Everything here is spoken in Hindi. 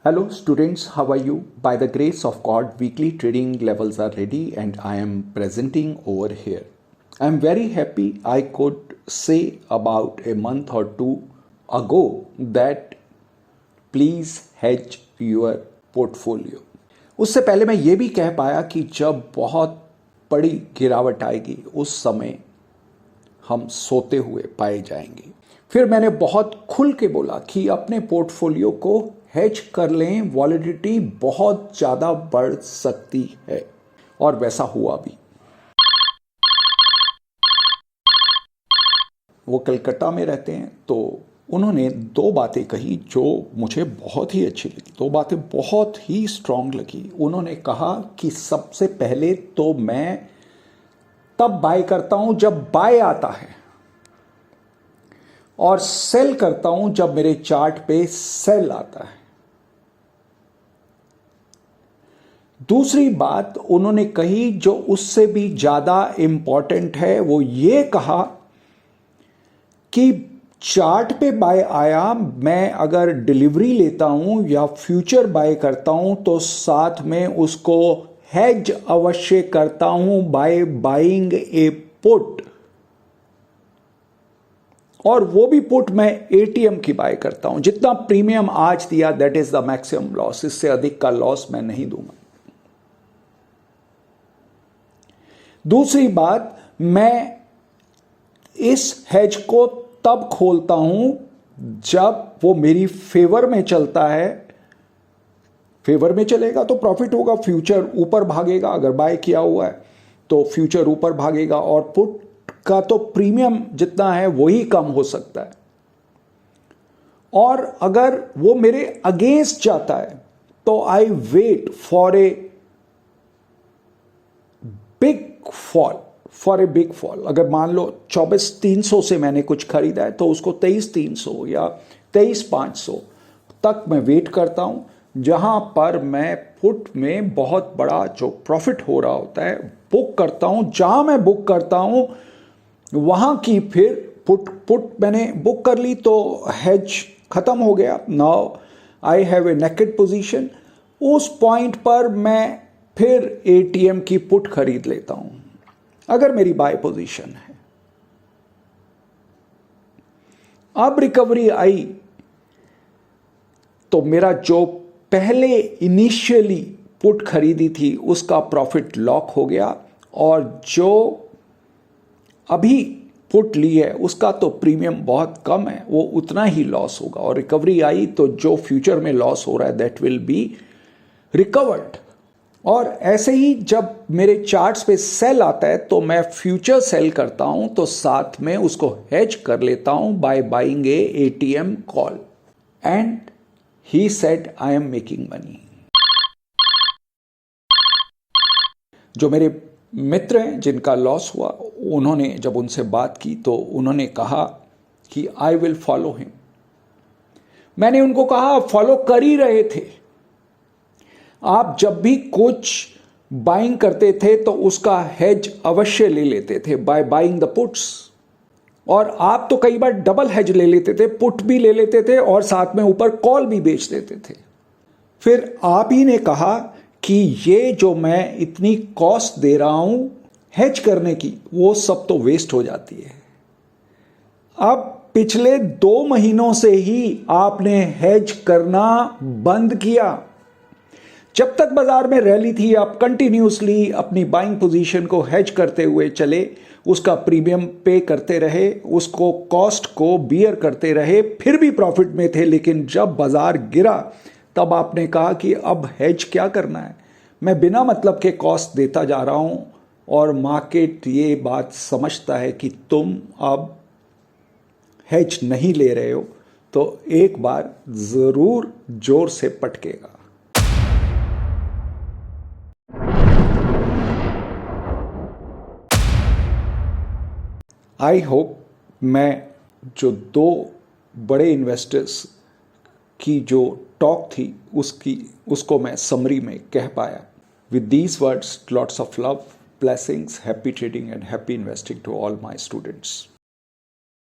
Hello students, how are you? By the grace of God, weekly trading levels are ready and I am presenting over here. I am very happy I could say about a month or two ago that please hedge your portfolio. उससे पहले मैं ये भी कह पाया कि जब बहुत बड़ी गिरावट आएगी उस समय हम सोते हुए पाए जाएंगे। फिर मैंने बहुत खुल के बोला कि अपने पोर्टफोलियो को हेज कर लें, वॉलेटिलिटी बहुत ज़्यादा बढ़ सकती है और वैसा हुआ भी। वो कलकत्ता में रहते हैं तो उन्होंने दो बातें कही जो मुझे बहुत ही अच्छी लगी, दो बातें बहुत ही स्ट्रांग लगी। उन्होंने कहा कि सबसे पहले तो मैं तब बाय करता हूं जब बाय आता है और सेल करता हूं जब मेरे चार्ट पे सेल आता है। दूसरी बात उन्होंने कही जो उससे भी ज्यादा इंपॉर्टेंट है, वो ये कहा कि चार्ट पे बाय आया, मैं अगर डिलीवरी लेता हूं या फ्यूचर बाय करता हूं तो साथ में उसको हेज अवश्य करता हूं बाय बाइंग ए पुट, और वो भी पुट मैं एटीएम की बाय करता हूं। जितना प्रीमियम आज दिया that is the maximum loss, इससे अधिक का लॉस मैं नहीं दूंगा। दूसरी बात, मैं इस हेज को तब खोलता हूं जब वो मेरी फेवर में चलता है। फेवर में चलेगा तो प्रॉफिट होगा, फ्यूचर ऊपर भागेगा, अगर बाय किया हुआ है तो फ्यूचर ऊपर भागेगा और पुट का तो प्रीमियम जितना है वही कम हो सकता है। और अगर वो मेरे अगेंस्ट जाता है तो I wait for a big fall, अगर मान लो 24,300 से मैंने कुछ खरीदा है तो उसको 23,300 या 23,500 तक मैं वेट करता हूं, जहां पर मैं पुट में बहुत बड़ा जो प्रॉफिट हो रहा होता है बुक करता हूं। जहां मैं बुक करता हूं वहां की फिर पुट मैंने बुक कर ली तो हेज खत्म हो गया। Now I have a naked position. उस पॉइंट पर मैं फिर एटीएम की पुट खरीद लेता हूं अगर मेरी बाय पोजीशन है। अब रिकवरी आई तो मेरा जो पहले इनिशियली पुट खरीदी थी उसका प्रॉफिट लॉक हो गया, और जो अभी पुट ली है उसका तो प्रीमियम बहुत कम है, वो उतना ही लॉस होगा। और रिकवरी आई तो जो फ्यूचर में लॉस हो रहा है दैट विल बी रिकवर्ड। और ऐसे ही जब मेरे चार्ट्स पे सेल आता है तो मैं फ्यूचर सेल करता हूं तो साथ में उसको हेज कर लेता हूं by buying A ATM call. And he said I am making money. जो मेरे मित्र हैं जिनका लॉस हुआ, उन्होंने जब उनसे बात की तो उन्होंने कहा कि आई विल फॉलो हिम। मैंने उनको कहा फॉलो कर ही रहे थे, आप जब भी कुछ बाइंग करते थे तो उसका हेज अवश्य ले लेते थे बाय बाइंग द पुट्स, और आप तो कई बार डबल हेज ले लेते थे, पुट भी ले लेते थे और साथ में ऊपर कॉल भी बेच देते थे। फिर आप ही ने कहा कि ये जो मैं इतनी कॉस्ट दे रहा हूं हेज करने की, वो सब तो वेस्ट हो जाती है। अब पिछले 2 महीनों से ही आपने हेज करना बंद किया। जब तक बाजार में रैली थी आप कंटिन्यूसली अपनी बाइंग पोजीशन को हेज करते हुए चले, उसका प्रीमियम पे करते रहे, उसको कॉस्ट को बियर करते रहे, फिर भी प्रॉफिट में थे। लेकिन जब बाजार गिरा तब आपने कहा कि अब हेज क्या करना है, मैं बिना मतलब के कॉस्ट देता जा रहा हूं और मार्केट ये बात समझता है कि तुम अब हेज नहीं ले रहे हो, तो एक बार जरूर जोर से पटकेगा। आई होप मैं जो 2 बड़े इन्वेस्टर्स की जो टॉक थी उसको मैं समरी में कह पाया। With these words, lots of love, blessings, happy trading and happy investing to all my students.